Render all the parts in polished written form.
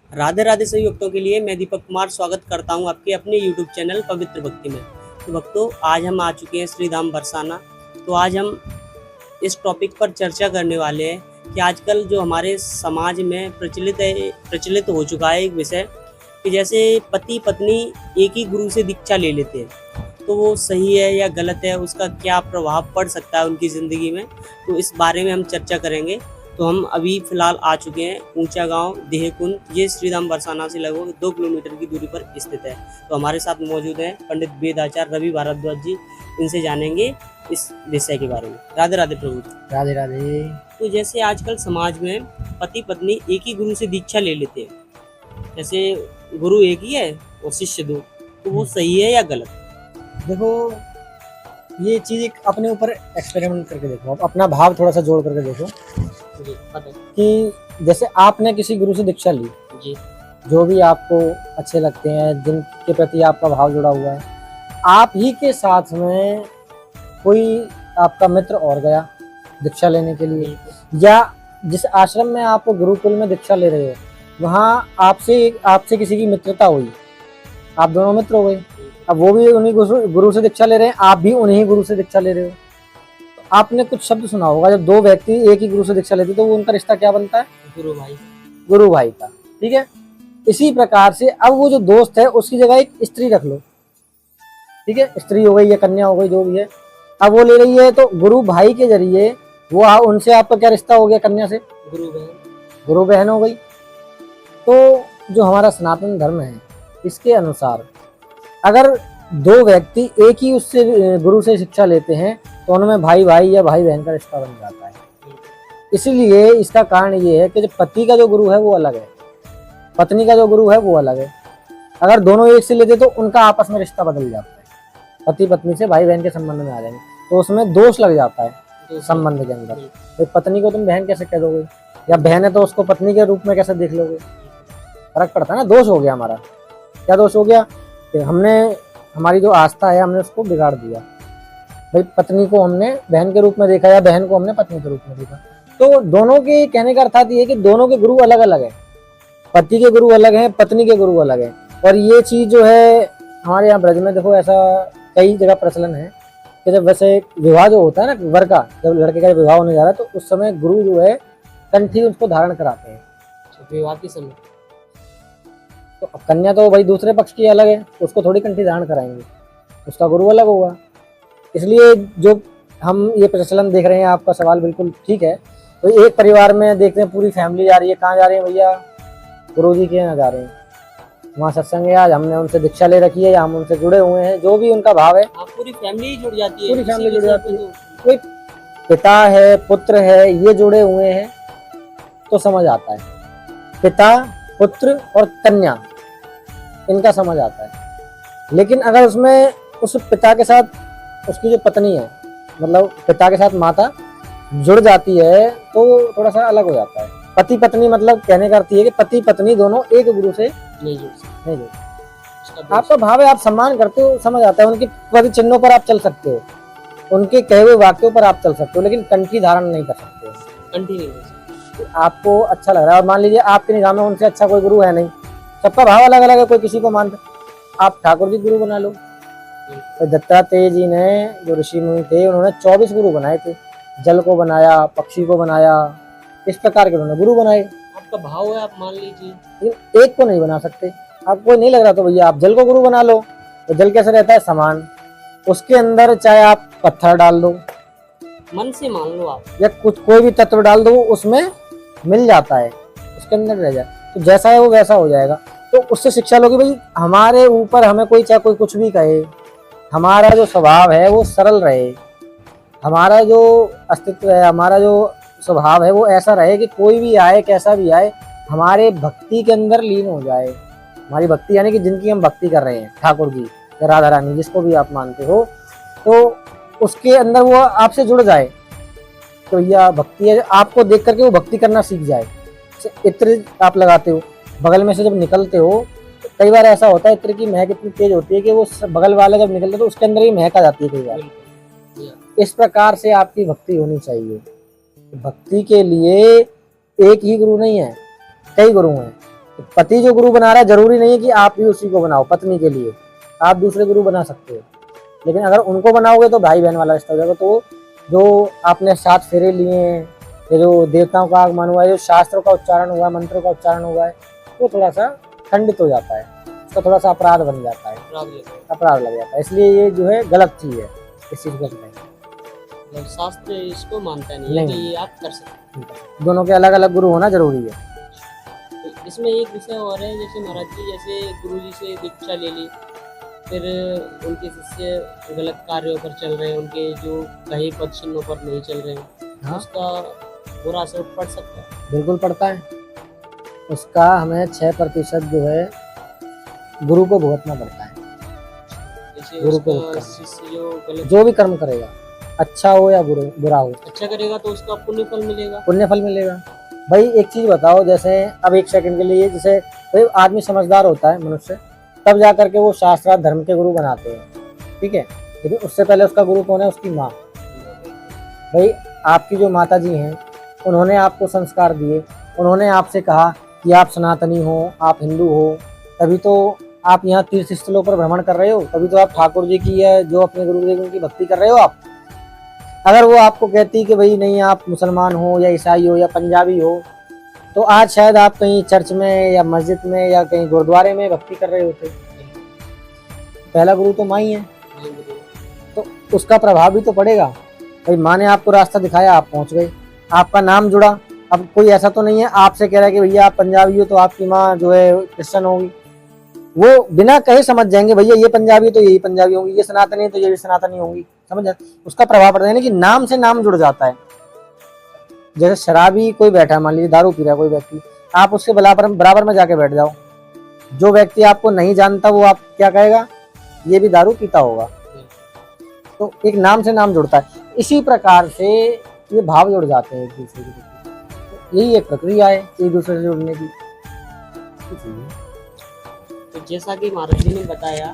राधे राधे सभी भक्तों के लिए मैं दीपक कुमार स्वागत करता हूं आपके अपने YouTube चैनल पवित्र भक्ति में। तो भक्तों, आज हम आ चुके हैं श्री धाम बरसाना। तो आज हम इस टॉपिक पर चर्चा करने वाले हैं कि आजकल जो हमारे समाज में प्रचलित हो चुका है एक विषय कि जैसे पति पत्नी एक ही गुरु से दीक्षा ले लेते हैं, तो वो सही है या गलत है, उसका क्या प्रभाव पड़ सकता है उनकी ज़िंदगी में। तो इस बारे में हम चर्चा करेंगे। तो हम अभी फ़िलहाल आ चुके हैं ऊंचा गांव देहकुंड, ये श्री धाम बरसाना से लगभग 2 किलोमीटर की दूरी पर स्थित है। तो हमारे साथ मौजूद हैं पंडित वेदाचार्य रवि भारद्वाज जी। इनसे जानेंगे इस विषय के बारे में। राधे राधे प्रभु जी। राधे राधे। तो जैसे आजकल समाज में पति पत्नी एक ही गुरु से दीक्षा ले लेते हैं, जैसे गुरु एक ही है और शिष्य दो, तो वो सही है या गलत? देखो, ये चीज एक अपने ऊपर एक्सपेरिमेंट करके देखो, आप अपना भाव थोड़ा सा जोड़ करके देखो जी पता कि जैसे आपने किसी गुरु से दीक्षा ली, जी जो भी आपको अच्छे लगते हैं, जिनके प्रति आपका भाव जुड़ा हुआ है, आप ही के साथ में कोई आपका मित्र और गया दीक्षा लेने के लिए, या जिस आश्रम में आप गुरुकुल में दीक्षा ले रहे हो वहाँ आपसे किसी की मित्रता हुई, आप दोनों मित्र हो गए। अब वो भी उन्हीं गुरु से दीक्षा ले रहे हैं, आप भी उन्हीं गुरु से दीक्षा ले रहे हो। तो आपने कुछ शब्द सुना होगा, जब दो व्यक्ति एक ही गुरु से दीक्षा लेते तो वो उनका रिश्ता क्या बनता है? गुरु भाई का। ठीक है, इसी प्रकार से अब वो जो दोस्त है उसकी जगह एक स्त्री रख लो। ठीक है, स्त्री हो गई या कन्या हो गई, जो भी है, अब वो ले रही है, तो गुरु भाई के जरिए वो उनसे आपका क्या रिश्ता हो गया? कन्या से गुरु बहन हो गई। तो जो हमारा सनातन धर्म है इसके अनुसार अगर दो व्यक्ति एक ही उससे गुरु से शिक्षा लेते हैं तो उनमें भाई भाई या भाई बहन का रिश्ता बन जाता है। इसलिए इसका कारण ये है कि जो पति का जो गुरु है वो अलग है, पत्नी का जो गुरु है वो अलग है। अगर दोनों एक से लेते तो उनका आपस में रिश्ता बदल जाता है, पति पत्नी से भाई बहन के संबंध में आ जाएंगे, तो उसमें दोष लग जाता है संबंध के अंदर। तो पत्नी को तुम बहन कैसे कह दोगे, या बहन है तो उसको पत्नी के रूप में कैसे देख लोगे? फर्क पड़ता है ना, दोष हो गया हमारा। क्या दोष हो गया कि हमने हमारी जो आस्था है हमने उसको बिगाड़ दिया। भाई पत्नी को हमने बहन के रूप में देखा या बहन को हमने पत्नी के रूप में देखा। तो दोनों के कहने का अर्थात ये है कि दोनों के गुरु अलग अलग है, पति के गुरु अलग हैं, पत्नी के गुरु अलग है। और ये चीज जो है हमारे यहाँ ब्रज में देखो ऐसा कई जगह प्रचलन है कि जब वैसे विवाह जो होता है ना वर का, जब लड़के का विवाह होने जा रहा है तो उस समय गुरु जो है कंठी उसको धारण कराते हैं विवाह के समय। तो अब कन्या तो भाई दूसरे पक्ष की अलग है, उसको थोड़ी कंठी धारण कराएंगे, उसका गुरु अलग होगा। इसलिए जो हम ये प्रचलन देख रहे हैं, आपका सवाल बिल्कुल ठीक है। तो एक परिवार में देखते हैं पूरी फैमिली जा रही है, कहाँ जा रहे हैं भैया? गुरु जी के यहाँ जा रहे हैं, वहाँ सत्संग है, आज हमने उनसे दीक्षा ले रखी है या हम उनसे जुड़े हुए हैं, जो भी उनका भाव है। पूरी फैमिली जुड़ जाती है, पूरी फैमिली जुड़ जाती है। कोई पिता है, पुत्र है, ये जुड़े हुए हैं तो समझ आता है, पिता पुत्र और कन्या इनका समझ आता है। लेकिन अगर उसमें उस पिता के साथ उसकी जो पत्नी है, मतलब पिता के साथ माता जुड़ जाती है तो थोड़ा सा अलग हो जाता है। पति पत्नी मतलब कहने का अर्थ ये है कि पति पत्नी दोनों एक गुरु से नहीं जुड़। आपका भाव है, आप सम्मान करते हो, समझ आता है, उनके पद चिन्हों पर आप चल सकते हो, उनके कहे हुए वाक्यों पर आप चल सकते हो, लेकिन कंठी धारण नहीं कर सकते हो। कंठी नहीं कर सकते। आपको अच्छा लग रहा है और मान लीजिए आपके निगाह में उनसे अच्छा कोई गुरु है नहीं, सबका भाव अलग अलग है, कोई किसी को मानता, आप ठाकुर जी गुरु बना लो। तो दत्तात्रेय जी ने जो ऋषि मुनि थे उन्होंने 24 गुरु बनाए थे, जल को बनाया, पक्षी को बनाया, इस प्रकार के उन्होंने गुरु बनाए। आपका भाव है, आप मान लीजिए, लेकिन एक को नहीं बना सकते। आपको नहीं लग रहा तो भैया आप जल को गुरु बना लो। तो जल कैसे रहता है? समान, उसके अंदर चाहे आप पत्थर डाल दो, मन से मान लो आप, या कुछ कोई भी तत्व डाल दो, उसमें मिल जाता है, उसके अंदर रह जाए, तो जैसा है वो वैसा हो जाएगा। तो उससे शिक्षा लो कि भाई हमारे ऊपर हमें कोई चाहे कोई कुछ भी कहे, हमारा जो स्वभाव है वो सरल रहे, हमारा जो अस्तित्व है, हमारा जो स्वभाव है वो ऐसा रहे कि कोई भी आए कैसा भी आए हमारे भक्ति के अंदर लीन हो जाए। हमारी भक्ति यानी कि जिनकी हम भक्ति कर रहे हैं, ठाकुर जी या राधा रानी, जिसको भी आप मानते हो, तो उसके अंदर वो आपसे जुड़ जाए। तो यह भक्ति है, आपको देख करके वो भक्ति करना सीख जाए। इत्र आप लगाते हो, बगल में से जब निकलते हो तो कई बार ऐसा होता है इत्र की महक इतनी तेज होती है कि वो बगल वाला जब निकलते तो उसके अंदर ही महक आ जाती है कई बार। इस प्रकार से आपकी भक्ति होनी चाहिए। भक्ति के लिए एक ही गुरु नहीं है, कई गुरु हैं। तो पति जो गुरु बना रहा है जरूरी नहीं है कि आप भी उसी को बनाओ पत्नी के लिए, आप दूसरे गुरु बना सकते हो, लेकिन अगर उनको बनाओगे तो भाई बहन वाला रिश्ता हो जाएगा। तो जो आपने 7 फेरे लिए हैं, ये जो देवताओं का आगमन हुआ है, जो शास्त्रों का उच्चारण हुआ है, मंत्रों का उच्चारण हुआ है, वो थोड़ा सा खंडित हो जाता है, उसका थोड़ा सा अपराध बन जाता है, अपराध लग जाता है। इसलिए ये जो है गलत चीज है, इस चीज को नहीं, शास्त्र इसको मानता नहीं है नहीं। कि ये आप कर सकते हैं। दोनों के अलग अलग गुरु होना जरूरी है। तो इसमें एक विषय और है, जैसे महाराज जी जैसे गुरु जी से दीक्षा ले ली, फिर उनके शिष्य गलत कार्यों पर चल रहे हैं, उनके जो कहे पद चिन्हों पर नहीं चल रहे हैं, हाँ, उसका बुरा असर पड़ सकता है। बिल्कुल पड़ता है। उसका हमें 6% जो है गुरु को भुगतना पड़ता है। जैसे गुरु को उसका करना। शिष्य जो गलत जो भी कर्म करेगा, अच्छा हो या बुरा हो, अच्छा करेगा तो उसका पुण्य फल मिलेगा। पुण्य फल मिलेगा। भाई एक चीज बताओ, जैसे अब 1 सेकंड के लिए, जैसे भाई आदमी समझदार होता है मनुष्य, तब जा करके वो शास्त्रार्थ धर्म के गुरु बनाते हैं, ठीक है, लेकिन उससे पहले उसका गुरु कौन है? उसकी माँ। भाई आपकी जो माता जी हैं, उन्होंने आपको संस्कार दिए, उन्होंने आपसे कहा कि आप सनातनी हो, आप हिंदू हो, तभी तो आप यहाँ तीर्थ स्थलों पर भ्रमण कर रहे हो, तभी तो आप ठाकुर जी की या जो अपने गुरुदेव उनकी भक्ति कर रहे हो आप। अगर वो आपको कहती कि भाई नहीं, आप मुसलमान हो या ईसाई हो या पंजाबी हो, तो आज शायद आप कहीं चर्च में या मस्जिद में या कहीं गुरुद्वारे में भक्ति कर रहे होते। पहला गुरु तो माँ ही है, तो उसका प्रभाव भी तो पड़ेगा। भाई माँ ने आपको रास्ता दिखाया, आप पहुंच गए, आपका नाम जुड़ा। अब कोई ऐसा तो नहीं है आपसे कह रहा है कि भैया आप पंजाबी हो तो आपकी माँ जो है क्रिश्चियन होगी, वो बिना कहे समझ जाएंगे भैया ये पंजाबी तो यही पंजाबी होंगी, ये सनातनी है तो ये भी सनातनी होंगी, समझ। उसका प्रभाव पड़ता है ना कि नाम से नाम जुड़ जाता है। जैसे शराबी कोई बैठा है, मान लीजिए दारू पी रहा है कोई व्यक्ति, आप उसके बराबर में जाके बैठ जाओ, जो व्यक्ति आपको नहीं जानता वो आप क्या कहेगा? ये भी दारू पीता होगा। तो एक नाम से नाम जुड़ता है, इसी प्रकार से ये भाव जुड़ जाते हैं एक दूसरे के प्रति। यही एक प्रक्रिया है एक दूसरे से जुड़ने की। तो जैसा कि महाराज जी ने बताया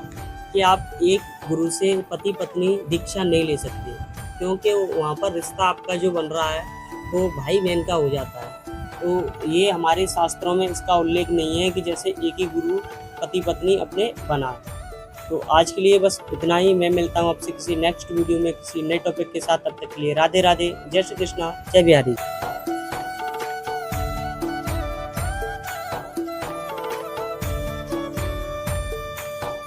कि आप एक गुरु से पति पत्नी दीक्षा नहीं ले सकते, क्योंकि वहाँ पर रिश्ता आपका जो बन रहा है वो भाई बहन का हो जाता है। तो ये हमारे शास्त्रों में इसका उल्लेख नहीं है कि जैसे एक ही गुरु पति पत्नी अपने बना। तो आज के लिए बस इतना ही। मैं मिलता हूँ आपसे किसी नेक्स्ट वीडियो में किसी नए टॉपिक के साथ। तब तक के लिए राधे राधे, जय श्री कृष्णा, जय बिहारी।